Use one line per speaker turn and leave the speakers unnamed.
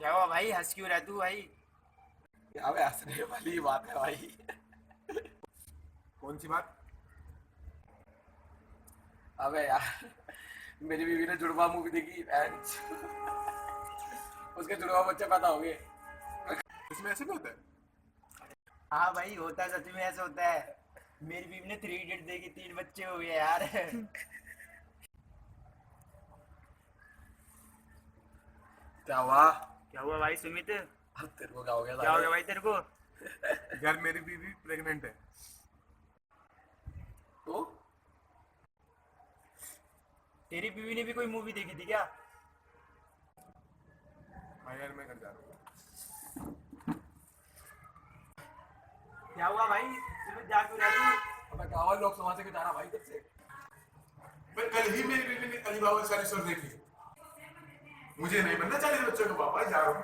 क्या हुआ भाई, हंस क्यों रहा तू भाई?
अबे हंसने वाली बात है भाई।
कौन सी बात?
अबे यार, मेरी बीवी ने जुड़वा मूवी देखी उसके जुड़वा बच्चे पैदा हो गए।
इसमें ऐसे भी होता है?
हाँ भाई, होता है, सच में ऐसा होता है। मेरी बीवी ने 3 इडियट देखी, 3 बच्चे हो गए यार।
क्या हुआ?
क्या हुआ भाई सुमित?
अब तेरे को क्या हो गया?
क्या हो गया भाई तेरे को?
यार मेरी बीवी प्रेग्नेंट है।
तो
तेरी बीवी ने भी कोई मूवी देखी थी क्या?
हाँ यार मैं घर जा रहा हूँ।
क्या हुआ भाई सुमित, जा क्यों रहा तू?
अबे गाँव लोग समाज के जा रहा भाई तुझसे।
मैं कल ही मेरी बीवी ने अली बाबा 40 देखी। मुझे नहीं बनना 40 बच्चों का पापा, जा रहा हूँ।